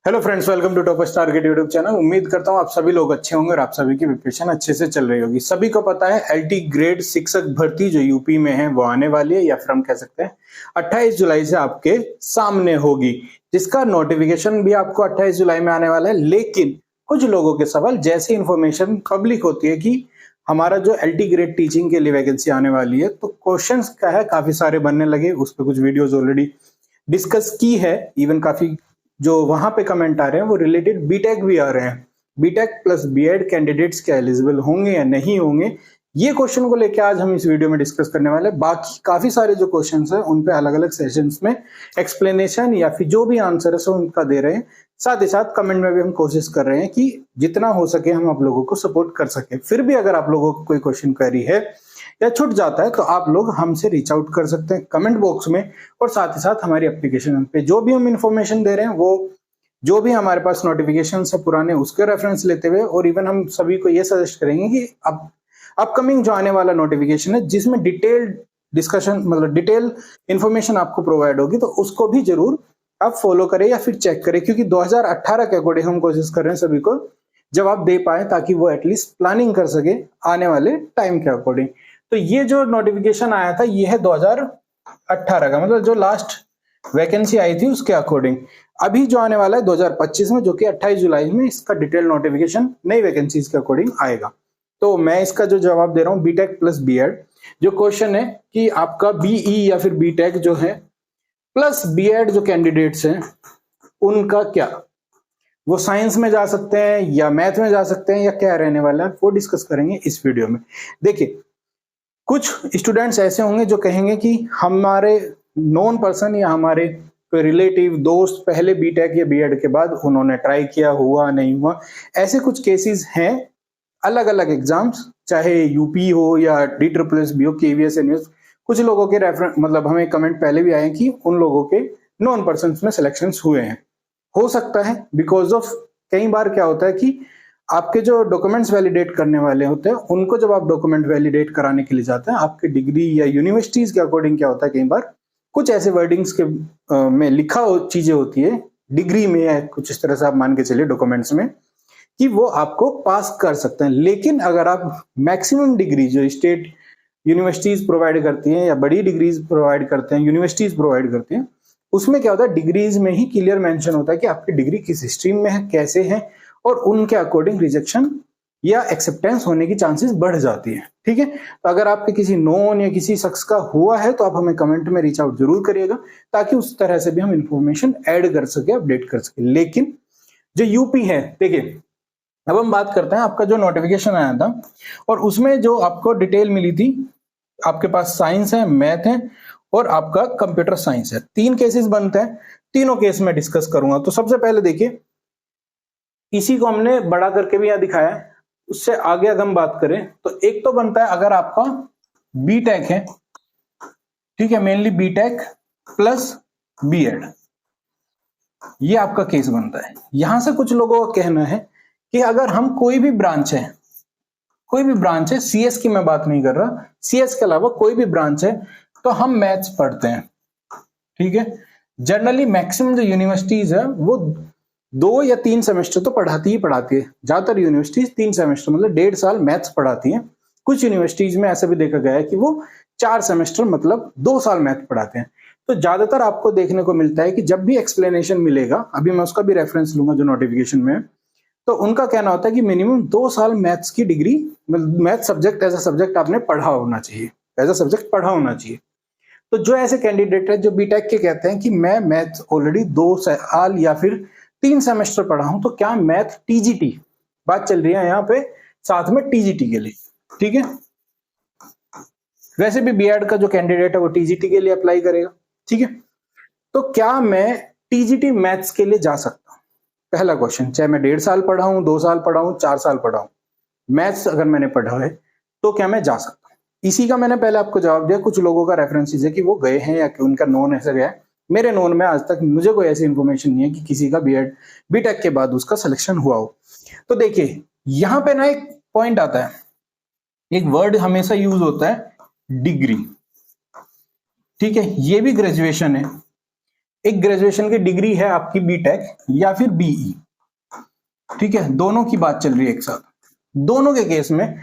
Hello friends, welcome to topper star gate YouTube channel. उम्मीद करता हूँ आप सभी लोग अच्छे होंगे और आप सभी की प्रिपरेशन अच्छे से चल रही होगी। सभी को पता है एलटी ग्रेड शिक्षक भर्ती जो यूपी में है वो आने वाली है, या फिर हम कह सकते हैं 28 जुलाई से आपके सामने होगी, जिसका नोटिफिकेशन भी आपको 28 जुलाई में आने वाला है। लेकिन कुछ लोगों के सवाल, जैसे इन्फॉर्मेशन पब्लिक होती है कि हमारा जो एलटी ग्रेड टीचिंग के लिए वैकेंसी आने वाली है, तो क्वेश्चंस क्या है काफी सारे बनने लगे। उस पर कुछ वीडियोज ऑलरेडी डिस्कस की है। इवन काफी जो वहां पे कमेंट आ रहे हैं वो रिलेटेड बीटेक भी आ रहे हैं। बीटेक प्लस बीएड कैंडिडेट्स क्या एलिजिबल होंगे या नहीं होंगे, ये क्वेश्चन को लेकर आज हम इस वीडियो में डिस्कस करने वाले हैं। बाकी काफी सारे जो क्वेश्चंस हैं उन पे अलग अलग सेशंस में एक्सप्लेनेशन या फिर जो भी आंसर है उनका दे रहे हैं। साथ ही साथ कमेंट में भी हम कोशिश कर रहे हैं कि जितना हो सके हम आप लोगों को सपोर्ट कर सके। फिर भी अगर आप लोगों को कोई क्वेश्चन क्वेरी है या छूट जाता है तो आप लोग हमसे रीच आउट कर सकते हैं कमेंट बॉक्स में, और साथ ही साथ हमारी एप्लीकेशन पे जो भी हम इंफॉर्मेशन दे रहे हैं वो जो भी हमारे पास नोटिफिकेशन है पुराने उसके रेफरेंस लेते हुए, और इवन हम सभी को ये सजेस्ट करेंगे कि अब अपकमिंग जो आने वाला नोटिफिकेशन है जिसमें डिटेल्ड डिस्कशन मतलब डिटेल इंफॉर्मेशन आपको प्रोवाइड होगी, तो उसको भी जरूर आप फॉलो करें या फिर चेक करें, क्योंकि 2018 के अकॉर्डिंग हम कोशिश कर रहे हैं सभी को जवाब दे पाए ताकि वो एटलीस्ट प्लानिंग कर सके आने वाले टाइम के अकॉर्डिंग। तो ये जो नोटिफिकेशन आया था ये है 2018 का, मतलब जो लास्ट वैकेंसी आई थी उसके अकॉर्डिंग। अभी जो आने वाला है 2025 में, जो कि 28 जुलाई में इसका डिटेल नोटिफिकेशन नई वैकेंसीज के अकॉर्डिंग आएगा। तो मैं इसका जो जवाब दे रहा हूँ बीटेक प्लस बीएड, जो क्वेश्चन है कि आपका बीई या फिर बीटेक जो है प्लस बीएड जो कैंडिडेट्स हैं उनका क्या, वो साइंस में जा सकते हैं या मैथ में जा सकते हैं या क्या रहने वाला है, वो डिस्कस करेंगे इस वीडियो में। देखिए, कुछ स्टूडेंट्स ऐसे होंगे जो कहेंगे कि हमारे नॉन पर्सन या हमारे कोई रिलेटिव दोस्त पहले बीटेक या बीएड के बाद उन्होंने ट्राई किया, हुआ नहीं हुआ। ऐसे कुछ केसेस हैं, अलग अलग एग्जाम्स, चाहे यूपी हो या DSSB हो, केवीएस एनवीएस, कुछ लोगों के रेफरेंस मतलब हमें कमेंट पहले भी आए कि उन लोगों के नॉन पर्सन में सिलेक्शन हुए हैं। हो सकता है बिकॉज ऑफ कई बार क्या होता है कि आपके जो डॉक्यूमेंट्स वैलिडेट करने वाले होते हैं उनको जब आप डॉक्यूमेंट वैलिडेट कराने के लिए जाते हैं, आपके डिग्री या यूनिवर्सिटीज के अकॉर्डिंग क्या होता है, कई बार कुछ ऐसे वर्डिंग्स के में लिखा चीजें होती है डिग्री में या कुछ इस तरह से आप मान के चलिए डॉक्यूमेंट्स में, कि वो आपको पास कर सकते हैं। लेकिन अगर आप मैक्सिमम डिग्री जो स्टेट यूनिवर्सिटीज प्रोवाइड करती हैं या बड़ी डिग्रीज प्रोवाइड करते हैं, यूनिवर्सिटीज प्रोवाइड करती हैं, उसमें क्या होता है डिग्रीज में ही क्लियर मेंशन होता है कि आपकी डिग्री किस स्ट्रीम में है, कैसे है, और उनके अकॉर्डिंग रिजेक्शन या एक्सेप्टेंस होने की चांसेस बढ़ जाती है। ठीक है, तो अगर आपके किसी नोन या किसी शख्स का हुआ है तो आप हमें कमेंट में रीच आउट जरूर करिएगा, ताकि उस तरह से भी हम इंफॉर्मेशन ऐड कर सके, अपडेट कर सके। लेकिन जो यूपी है, देखिए अब हम बात करते हैं आपका जो नोटिफिकेशन आया था और उसमें जो आपको डिटेल मिली थी, आपके पास साइंस है, मैथ है और आपका कंप्यूटर साइंस है। 3 केसेस बनते हैं, तीनों केस में डिस्कस करूंगा। तो सबसे पहले देखिए, इसी को हमने बड़ा करके भी यहां दिखाया है। उससे आगे अगर हम बात करें तो एक तो बनता है अगर आपका बीटेक है, ठीक है, मेनली बीटेक प्लस बीएड, ये आपका केस बनता है। यहां से कुछ लोगों का कहना है कि अगर हम कोई भी ब्रांच है, कोई भी ब्रांच है, सीएस की मैं बात नहीं कर रहा, सीएस के अलावा कोई भी ब्रांच है, तो हम मैथ्स पढ़ते हैं। ठीक है, जनरली मैक्सिमम जो यूनिवर्सिटीज है वो 2 या 3 सेमेस्टर तो पढ़ाती ही पढ़ाती है। ज्यादातर यूनिवर्सिटीज 3 सेमेस्टर मतलब 1.5 साल मैथ्स पढ़ाती हैं। कुछ यूनिवर्सिटीज में ऐसा भी देखा गया है कि वो 4 सेमेस्टर मतलब 2 साल मैथ पढ़ाते हैं। तो ज्यादातर आपको देखने को मिलता है कि जब भी एक्सप्लेनेशन मिलेगा, अभी मैं उसका भी रेफरेंस लूंगा जो नोटिफिकेशन में, तो उनका कहना होता है कि मिनिमम 2 साल मैथ्स की degree, math subject as a subject आपने पढ़ा होना चाहिए, एज अ सब्जेक्ट पढ़ा होना चाहिए। तो जो ऐसे कैंडिडेट है जो बीटेक के कहते हैं कि मैं मैथ ऑलरेडी 2 साल या फिर 3 सेमेस्टर पढ़ा हूं, तो क्या मैथ टीजीटी, बात चल रही है यहाँ पे साथ में टीजीटी के लिए, ठीक है, वैसे भी बीएड का जो कैंडिडेट है वो टीजीटी के लिए अप्लाई करेगा। ठीक है, तो क्या मैं टीजीटी मैथ्स के लिए जा सकता हूं? पहला क्वेश्चन, चाहे मैं 1.5 साल पढ़ा हूं, 2 साल पढ़ा हूं, 4 साल पढ़ा हूं, मैथ्स अगर मैंने पढ़ा है तो क्या मैं जा सकता हूं? इसी का मैंने पहले आपको जवाब दिया। कुछ लोगों का रेफरेंसेस है कि वो गए हैं या कि उनका नोन ऐसा गया है। मेरे नोन में आज तक मुझे कोई ऐसी इंफॉर्मेशन नहीं है कि किसी का बीएड बीटेक के बाद उसका सिलेक्शन हुआ हो। तो देखिए यहां पे ना एक पॉइंट आता है, एक वर्ड हमेशा यूज होता है डिग्री। ठीक है, ये भी ग्रेजुएशन है, एक ग्रेजुएशन की डिग्री है आपकी बीटेक या फिर बीई, ठीक है, दोनों की बात चल रही है एक साथ। दोनों के केस में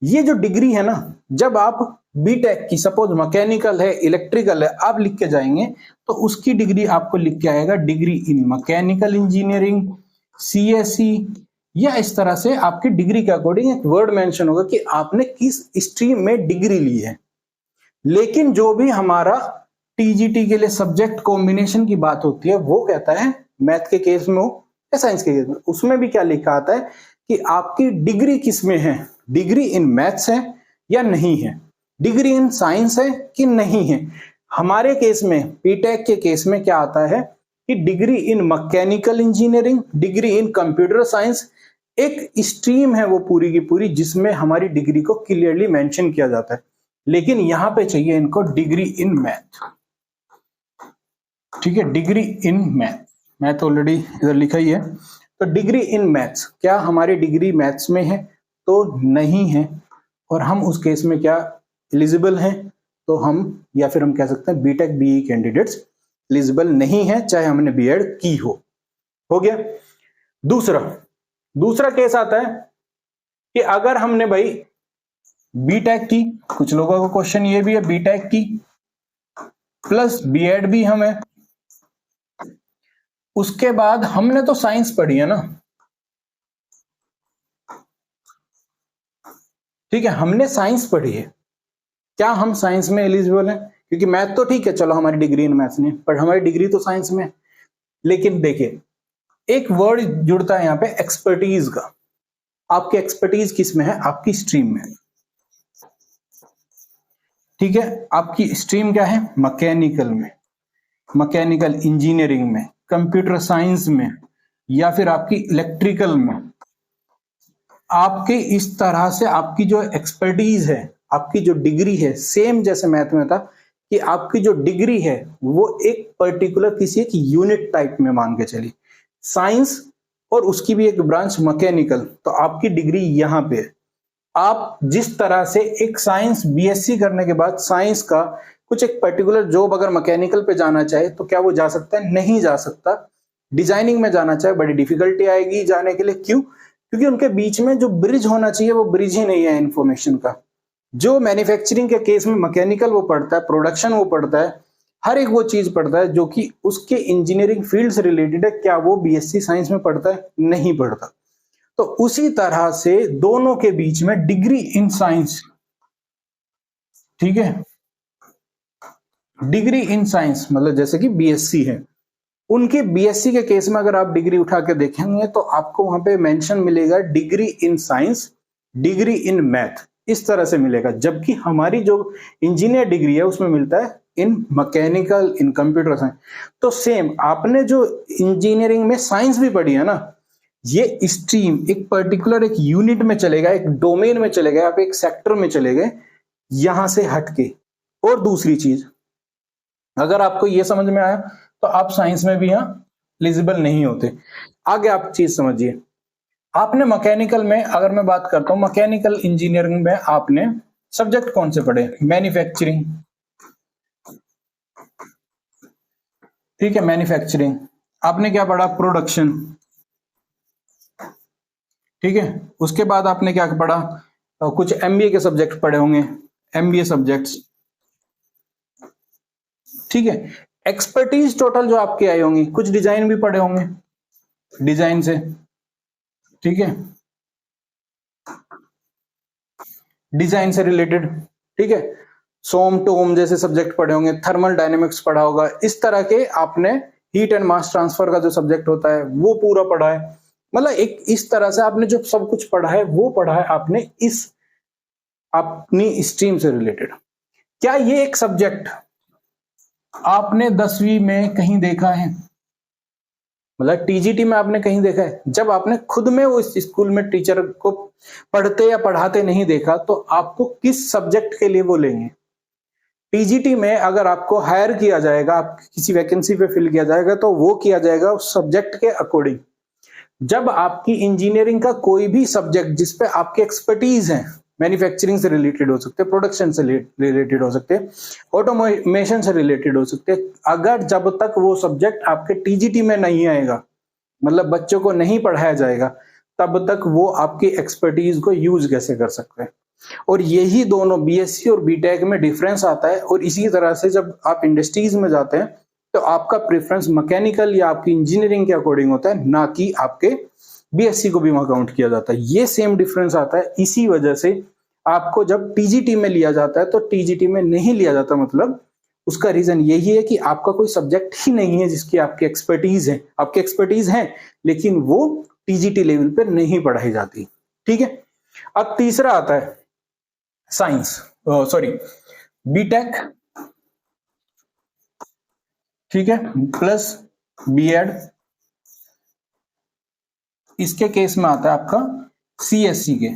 ये जो डिग्री है ना, जब आप बीटेक की सपोज मैकेनिकल है, इलेक्ट्रिकल है, आप लिख के जाएंगे तो उसकी डिग्री आपको लिख के आएगा degree in mechanical engineering, CSE, या इस तरह से आपकी डिग्री के अकॉर्डिंग एक वर्ड मेंशन होगा कि आपने किस स्ट्रीम में डिग्री ली है। लेकिन जो भी हमारा टीजीटी के लिए सब्जेक्ट कॉम्बिनेशन की बात होती है वो कहता है मैथ के केस में हो या साइंस के केस में, उसमें भी क्या लिखा आता है कि आपकी डिग्री किस में है, डिग्री इन मैथ्स है या नहीं है, डिग्री इन साइंस है कि नहीं है। हमारे केस में बीटेक के केस में क्या आता है कि degree in mechanical engineering, degree in computer science, एक स्ट्रीम है वो पूरी की पूरी जिसमें हमारी डिग्री को क्लियरली मेंशन किया जाता है। लेकिन यहां पे चाहिए इनको डिग्री इन मैथ, ठीक है, degree in math, math already इधर लिखा ही है। तो डिग्री इन मैथ्स, क्या हमारी डिग्री मैथ्स में है? तो नहीं है, और हम उस केस में क्या एलिजिबल हैं? तो हम, या फिर हम कह सकते हैं बीटेक बीई कैंडिडेट्स एलिजिबल नहीं है, चाहे हमने बीएड की हो गया। दूसरा केस आता है कि अगर हमने भाई बीटेक की, कुछ लोगों का क्वेश्चन ये भी है बीटेक की प्लस बीएड भी हमें, उसके बाद हमने तो साइंस पढ़ी है ना, ठीक है, हमने साइंस पढ़ी है, क्या हम साइंस में एलिजिबल हैं? क्योंकि मैथ तो ठीक है, चलो हमारी डिग्री इन मैथ्स नहीं, पर हमारी डिग्री तो साइंस में। लेकिन देखिए एक वर्ड जुड़ता है यहाँ पे एक्सपर्टीज का, आपकी एक्सपर्टीज किस में है? आपकी स्ट्रीम में, ठीक है, आपकी स्ट्रीम क्या है? मैकेनिकल में, मैकेनिकल इंजीनियरिंग में, कंप्यूटर साइंस में, या फिर आपकी इलेक्ट्रिकल में। आपके इस तरह से आपकी जो एक्सपर्टीज है, आपकी जो डिग्री है, सेम जैसे मैथ में था कि आपकी जो डिग्री है वो एक पर्टिकुलर किसी एक यूनिट टाइप में मान के चली, साइंस और उसकी भी एक ब्रांच मैकेनिकल, तो आपकी डिग्री यहां पे है। आप जिस तरह से एक साइंस बीएससी करने के बाद साइंस का कुछ एक पर्टिकुलर जॉब अगर मैकेनिकल पे जाना चाहे तो क्या वो जा सकता है? नहीं जा सकता। डिजाइनिंग में जाना चाहे बड़ी डिफिकल्टी आएगी जाने के लिए, क्यों? क्योंकि उनके बीच में जो ब्रिज होना चाहिए वो ब्रिज ही नहीं है इंफॉर्मेशन का। जो मैन्युफैक्चरिंग के केस में मैकेनिकल वो पढ़ता है, प्रोडक्शन वो पढ़ता है, हर एक वो चीज पढ़ता है जो कि उसके इंजीनियरिंग फील्ड से रिलेटेड है, क्या वो बीएससी साइंस में पढ़ता है? नहीं पढ़ता। तो उसी तरह से दोनों के बीच में डिग्री इन साइंस, ठीक है, डिग्री इन साइंस मतलब जैसे कि बीएससी है, उनके बीएससी के केस में अगर आप डिग्री उठा के देखेंगे तो आपको वहां पे मेंशन मिलेगा degree in science, degree in math, इस तरह से मिलेगा। जबकि हमारी जो इंजीनियर डिग्री है उसमें मिलता है इन मैकेनिकल, इन कंप्यूटर साइंस। तो सेम आपने जो इंजीनियरिंग में साइंस भी पढ़ी है ना, ये स्ट्रीम एक पर्टिकुलर एक यूनिट में चलेगा, एक डोमेन में चले गए, आप एक सेक्टर में चले गए यहां से हटके। और दूसरी चीज, अगर आपको ये समझ में आया तो आप साइंस में भी यहां एलिजिबल नहीं होते। आगे आप चीज समझिए, आपने मैकेनिकल में, अगर मैं बात करता हूं मैकेनिकल इंजीनियरिंग में, आपने सब्जेक्ट कौन से पढ़े? मैन्युफैक्चरिंग, ठीक है, मैन्युफैक्चरिंग। आपने क्या पढ़ा? प्रोडक्शन, ठीक है। उसके बाद आपने क्या पढ़ा? कुछ एमबीए के सब्जेक्ट पढ़े होंगे, एमबीए सब्जेक्ट्स, ठीक है। एक्सपर्टीज टोटल जो आपके आई होंगी, कुछ डिजाइन भी पढ़े होंगे, डिजाइन से, ठीक है, डिजाइन से रिलेटेड, ठीक है। सोम टोम जैसे सब्जेक्ट पढ़े होंगे, थर्मल डायनेमिक्स पढ़ा होगा, इस तरह के आपने हीट एंड मास ट्रांसफर का जो सब्जेक्ट होता है वो पूरा पढ़ा है। मतलब एक इस तरह से आपने जो सब कुछ पढ़ा है वो पढ़ा है आपने इस अपनी स्ट्रीम से रिलेटेड। क्या ये एक सब्जेक्ट आपने 10वीं में कहीं देखा है? मतलब टीजीटी में आपने कहीं देखा है? जब आपने खुद में वो स्कूल में टीचर को पढ़ते या पढ़ाते नहीं देखा तो आपको किस सब्जेक्ट के लिए वो लेंगे? टीजीटी में अगर आपको हायर किया जाएगा, आप किसी वैकेंसी पे फिल किया जाएगा तो वो किया जाएगा उस सब्जेक्ट के अकॉर्डिंग। जब आपकी इंजीनियरिंग का कोई भी सब्जेक्ट जिसपे आपकी एक्सपर्टीज है, मैन्युफैक्चरिंग से रिलेटेड हो सकते हैं, प्रोडक्शन से रिलेटेड हो सकते हैं, ऑटोमेशन से रिलेटेड हो सकते हैं। अगर जब तक वो सब्जेक्ट आपके टीजीटी में नहीं आएगा, मतलब बच्चों को नहीं पढ़ाया जाएगा, तब तक वो आपकी एक्सपर्टीज को यूज कैसे कर सकते हैं। और यही दोनों बीएससी और बीटेक में डिफरेंस आता है। और इसी तरह से जब आप इंडस्ट्रीज में जाते हैं तो आपका प्रेफरेंस मैकेनिकल या आपकी इंजीनियरिंग के अकॉर्डिंग होता है, ना कि आपके बीएससी को भी वहां काउंट किया जाता है। ये सेम डिफरेंस आता है। इसी वजह से आपको जब टीजीटी में लिया जाता है तो टीजीटी में नहीं लिया जाता, मतलब उसका रीजन यही है कि आपका कोई सब्जेक्ट ही नहीं है जिसकी आपकी एक्सपर्टीज है। आपकी एक्सपर्टीज है लेकिन वो टीजीटी लेवल पे नहीं पढ़ाई जाती। ठीक है, अब तीसरा आता है साइंस, सॉरी बीटेक, ठीक है, प्लस बीएड। इसके केस में आता है आपका सीएससी के,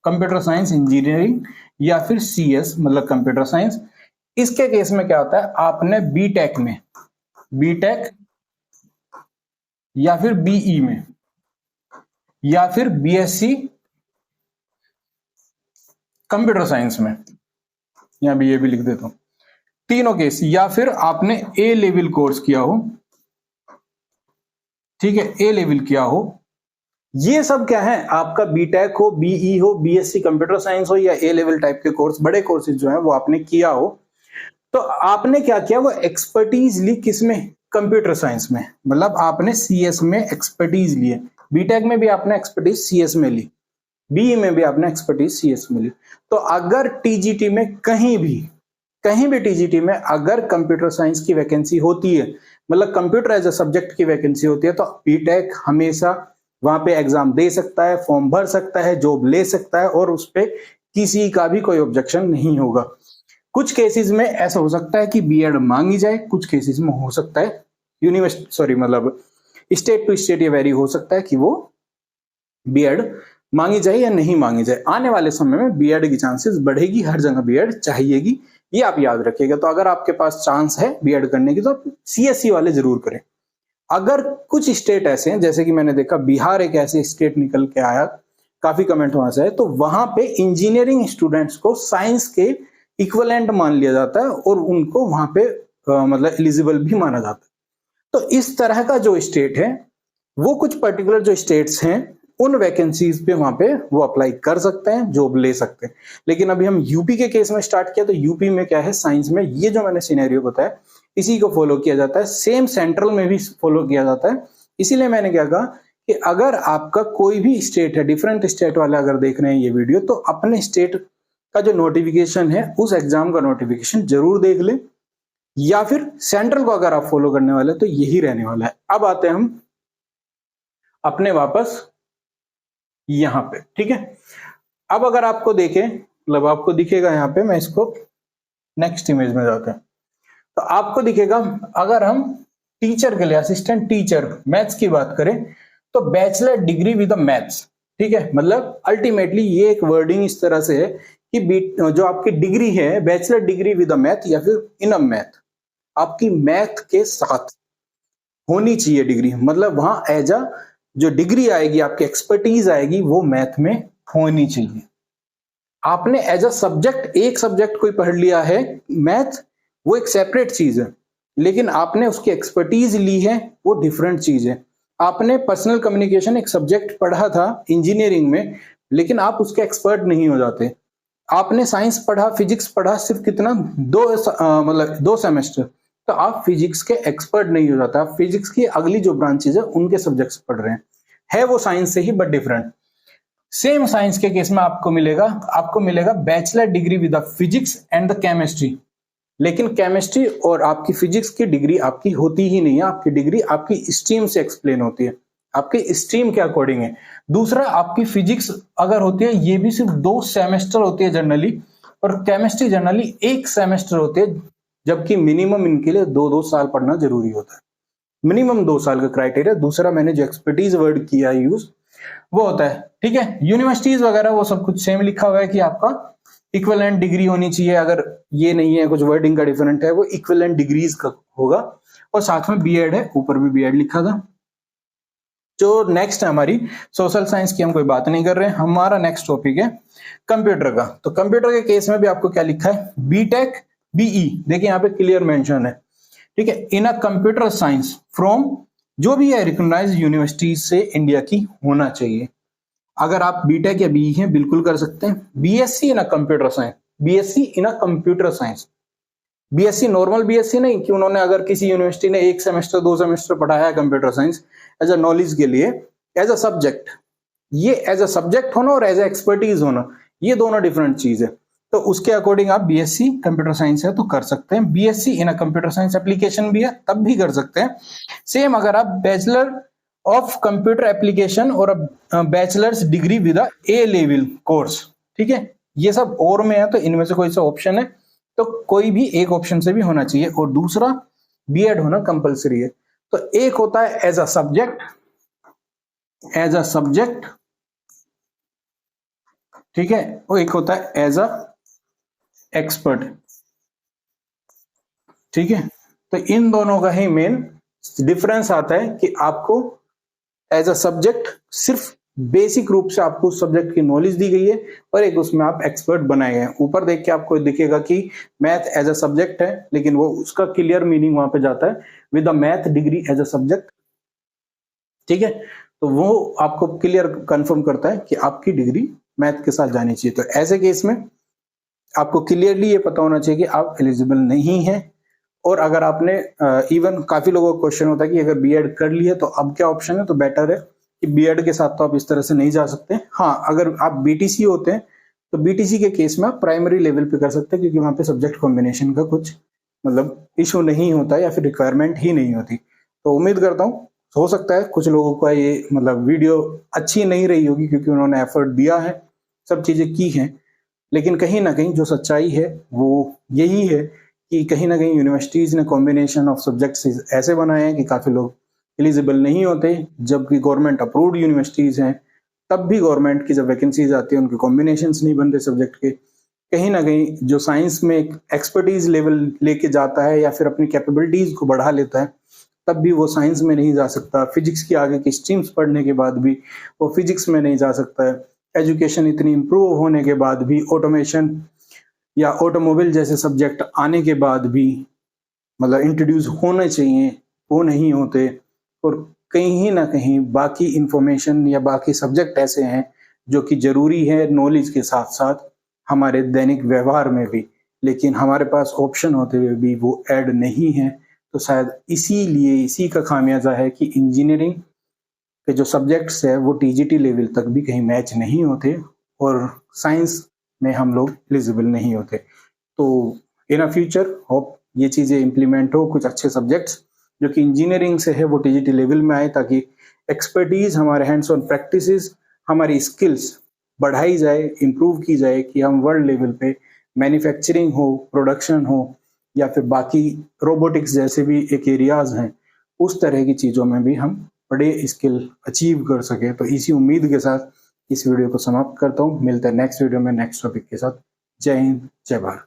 कंप्यूटर साइंस इंजीनियरिंग, या फिर सीएस मतलब कंप्यूटर साइंस। इसके केस में क्या होता है, आपने बीटेक में, बीटेक या फिर बीई में, या फिर बीएससी कंप्यूटर साइंस में, या बीए भी लिख देता हूं, तीनों केस, या फिर आपने ए लेवल कोर्स किया हो, ठीक है, ए लेवल किया हो। ये सब क्या है, आपका बीटेक हो, बीई हो, बीएससी कंप्यूटर साइंस हो, या ए लेवल टाइप के कोर्स, बड़े कोर्सेज जो है वो आपने किया हो, तो आपने क्या किया, वो एक्सपर्टीज ली किसमें, कंप्यूटर साइंस में, मतलब आपने सीएस में एक्सपर्टीज ली है। बीटेक में भी आपने एक्सपर्टीज सीएस में ली, बीई में भी आपने एक्सपर्टीज सीएस में ली। तो अगर टीजीटी में कहीं भी टीजीटी में अगर कंप्यूटर साइंस की वैकेंसी होती है, मतलब कंप्यूटर एज अ सब्जेक्ट की वैकेंसी होती है, तो बीटेक हमेशा वहां पे एग्जाम दे सकता है, फॉर्म भर सकता है, जॉब ले सकता है, और उस पर किसी का भी कोई ऑब्जेक्शन नहीं होगा। कुछ केसेस में ऐसा हो सकता है कि बीएड मांगी जाए, कुछ केसेस में हो सकता है यूनिवर्सिटी मतलब स्टेट टू स्टेट ये वेरी हो सकता है कि वो बीएड मांगी जाए या नहीं मांगी जाए। आने वाले समय में बीएड की चांसेस बढ़ेगी, हर जगह बीएड चाहिएगी, ये आप याद रखिएगा। तो अगर आपके पास चांस है बीएड करने की तो आप सीएससी वाले जरूर करें। अगर कुछ स्टेट ऐसे हैं, जैसे कि मैंने देखा बिहार एक ऐसे स्टेट निकल के आया, काफी कमेंट वहां से है, तो वहां पे इंजीनियरिंग स्टूडेंट्स को साइंस के इक्विवेलेंट मान लिया जाता है और उनको वहां पे मतलब एलिजिबल भी माना जाता है। तो इस तरह का जो स्टेट है, वो कुछ पर्टिकुलर जो स्टेट्स हैं उन वैकेंसीज पे वहां पे वो अप्लाई कर सकते हैं, जॉब ले सकते हैं। लेकिन अभी हम यूपी के केस में स्टार्ट किया, तो यूपी में क्या है, साइंस में ये जो मैंने सिनेरियो बताया इसी को फॉलो किया जाता है, सेम सेंट्रल में भी फॉलो किया जाता है। इसीलिए मैंने क्या कहा कि अगर आपका कोई भी स्टेट है, डिफरेंट स्टेट वाले अगर देख रहे हैं ये वीडियो, तो अपने स्टेट का जो नोटिफिकेशन है उस एग्जाम का नोटिफिकेशन जरूर देख ले, या फिर सेंट्रल को अगर आप फॉलो करने वाले तो यही रहने वाला है। अब आते हैं हम अपने वापस यहां पे, ठीक है। अब अगर आपको देखें, मतलब आपको दिखेगा यहाँ पे, मैं इसको नेक्स्ट इमेज में जाते हैं, तो आपको दिखेगा अगर हम टीचर के लिए, असिस्टेंट टीचर मैथ्स की बात करें, तो बैचलर डिग्री विद मैथ्स, ठीक है, मतलब अल्टीमेटली ये एक वर्डिंग इस तरह से है कि जो आपकी डिग्री है, बैचलर डिग्री विद मैथ या फिर इन अ मैथ, आपकी मैथ के साथ होनी चाहिए डिग्री, मतलब वहां एज अ जो डिग्री आएगी, आपकी एक्सपर्टीज आएगी, वो मैथ में होनी चाहिए। आपने एज अ सब्जेक्ट एक सब्जेक्ट कोई पढ़ लिया है मैथ, वो एक सेपरेट चीज है, लेकिन आपने उसकी एक्सपर्टीज ली है, वो डिफरेंट चीज है। आपने पर्सनल कम्युनिकेशन एक सब्जेक्ट पढ़ा था इंजीनियरिंग में, लेकिन आप उसके एक्सपर्ट नहीं हो जाते। आपने साइंस पढ़ा, फिजिक्स पढ़ा, सिर्फ कितना मतलब 2 सेमेस्टर, तो आप फिजिक्स के एक्सपर्ट नहीं हो जाते। आप फिजिक्स की अगली जो ब्रांचेज है उनके सब्जेक्ट्स पढ़ रहे हैं, है वो साइंस से ही बट डिफरेंट। सेम साइंस के केस में आपको मिलेगा bachelor degree with physics and the chemistry, लेकिन केमिस्ट्री और आपकी फिजिक्स की डिग्री आपकी होती ही नहीं है। आपकी डिग्री आपकी स्ट्रीम से एक्सप्लेन होती है, आपकी स्ट्रीम के अकॉर्डिंग है। दूसरा, आपकी फिजिक्स अगर होती है, ये भी सिर्फ 2 सेमेस्टर होती है जनरली, और केमिस्ट्री जनरली 1 सेमेस्टर होती है, जबकि मिनिमम इनके लिए 2-2 साल पढ़ना जरूरी होता है, मिनिमम 2 साल का क्राइटेरिया। दूसरा, मैंने जो एक्सपर्टीज वर्ड किया यूज वो होता है, ठीक है। यूनिवर्सिटीज वगैरह वो सब कुछ सेम लिखा हुआ है कि आपका इक्विवेलेंट डिग्री होनी चाहिए, अगर ये नहीं है, कुछ वर्डिंग का डिफरेंट है, वो इक्विवेलेंट डिग्रीज का होगा। और साथ में बीएड है, ऊपर भी बीएड लिखा था। जो नेक्स्ट है हमारी सोशल साइंस की, हम कोई बात नहीं कर रहे हैं, हमारा नेक्स्ट टॉपिक है कंप्यूटर का। तो कंप्यूटर के केस में भी आपको क्या लिखा है, बीटेक बीई, देखिए यहाँ पे क्लियर मेंशन है, ठीक है, इन अ कंप्यूटर साइंस फ्रॉम, जो भी है रिकॉग्नाइज्ड यूनिवर्सिटी से इंडिया की होना चाहिए। अगर आप बीटेक या बीई हैं बिल्कुल कर सकते हैं। BSc in a computer science, BSc in a computer science, BSc normal BSc नहीं कि उन्होंने अगर किसी यूनिवर्सिटी ने 1 सेमेस्टर 2 सेमेस्टर पढ़ाया है computer science as a knowledge के लिए, एज अ सब्जेक्ट, ये एज अ सब्जेक्ट होना और एज अ एक्सपर्टीज होना, ये दोनों डिफरेंट चीज है। तो उसके अकॉर्डिंग आप बीएससी कंप्यूटर साइंस है तो कर सकते हैं, BSc in a computer science application भी है तब भी कर सकते हैं। सेम अगर आप बैचलर ऑफ कंप्यूटर एप्लीकेशन और bachelors degree with A level course, ठीक है, ये सब और में है तो इनमें से कोई सा ऑप्शन है तो कोई भी एक ऑप्शन से भी होना चाहिए, और दूसरा बीएड होना कंपलसरी है। तो एक होता है as a subject, as a subject, ठीक है, वो एक होता है एज अ एक्सपर्ट, ठीक है। तो इन दोनों का ही मेन डिफरेंस आता है कि आपको एज अ सब्जेक्ट सिर्फ बेसिक रूप से आपको उस सब्जेक्ट की नॉलेज दी गई है और एक उसमें आप एक्सपर्ट बनाए गए। ऊपर देख के आपको दिखेगा कि मैथ एज अ सब्जेक्ट है, लेकिन वो उसका क्लियर मीनिंग वहां पे जाता है with the math degree as a subject, ठीक है। तो वो आपको क्लियर कंफर्म करता है कि आपकी डिग्री मैथ के साथ जानी चाहिए। तो ऐसे केस में आपको क्लियरली ये पता होना चाहिए कि आप एलिजिबल नहीं है। और अगर आपने इवन काफी लोगों का क्वेश्चन होता है कि अगर बीएड कर लिए तो अब क्या ऑप्शन है, तो बेटर है कि बीएड के साथ तो आप इस तरह से नहीं जा सकते। हाँ, अगर आप बीटीसी होते हैं तो बीटीसी के केस में आप प्राइमरी लेवल पे कर सकते हैं, क्योंकि वहां पे सब्जेक्ट कॉम्बिनेशन का कुछ मतलब इशू नहीं होता या फिर रिक्वायरमेंट ही नहीं होती। तो उम्मीद करता हूँ, हो सकता है कुछ लोगों का ये मतलब वीडियो अच्छी नहीं रही होगी क्योंकि उन्होंने एफर्ट दिया है, सब चीजें की हैं, लेकिन कहीं ना कहीं जो सच्चाई है वो यही है कि कहीं ना कहीं यूनिवर्सिटीज ने कॉम्बिनेशन ऑफ सब्जेक्ट्स ऐसे बनाए हैं कि काफी लोग एलिजिबल नहीं होते, जबकि गवर्नमेंट अप्रूव्ड यूनिवर्सिटीज हैं तब भी गवर्नमेंट की जब वैकेंसीज आती है उनके कॉम्बिनेशंस नहीं बनते सब्जेक्ट के। कहीं ना कहीं जो साइंस में एक एक्सपर्टीज लेवल लेके जाता है या फिर अपनी कैपेबिलिटीज को बढ़ा लेता है तब भी वो साइंस में नहीं जा सकता। फिजिक्स की आगे की स्ट्रीम्स पढ़ने के बाद भी वो फिजिक्स में नहीं जा सकता है। एजुकेशन इतनी इम्प्रूव होने के बाद भी, ऑटोमेशन या ऑटोमोबाइल जैसे सब्जेक्ट आने के बाद भी मतलब इंट्रोड्यूस होने चाहिए, वो नहीं होते। और कहीं ना कहीं बाकी इंफॉर्मेशन या बाकी सब्जेक्ट ऐसे हैं जो कि जरूरी है नॉलेज के साथ साथ हमारे दैनिक व्यवहार में भी, लेकिन हमारे पास ऑप्शन होते हुए भी वो ऐड नहीं है। तो शायद इसीलिए इसी का खामियाजा है कि इंजीनियरिंग के जो सब्जेक्ट्स है वो टीजीटी लेवल तक भी कहीं मैच नहीं होते और साइंस में हम लोग एलिजिबल नहीं होते। तो इन अ फ्यूचर होप ये चीजें इंप्लीमेंट हो, कुछ अच्छे सब्जेक्ट्स जो कि इंजीनियरिंग से है वो टीजीटी लेवल में आए, ताकि एक्सपर्टीज, हमारे हैंड्स ऑन प्रैक्टिसेस, हमारी स्किल्स बढ़ाई जाए, इंप्रूव की जाए कि हम वर्ल्ड लेवल पे मैन्युफैक्चरिंग हो, प्रोडक्शन हो या फिर बाकी रोबोटिक्स जैसे भी एक एरियाज हैं उस तरह की चीजों में भी हम बड़े स्किल अचीव कर सके। तो इसी उम्मीद के साथ इस वीडियो को समाप्त करता हूँ। मिलते हैं नेक्स्ट वीडियो में नेक्स्ट टॉपिक के साथ। जय हिंद, जय भारत।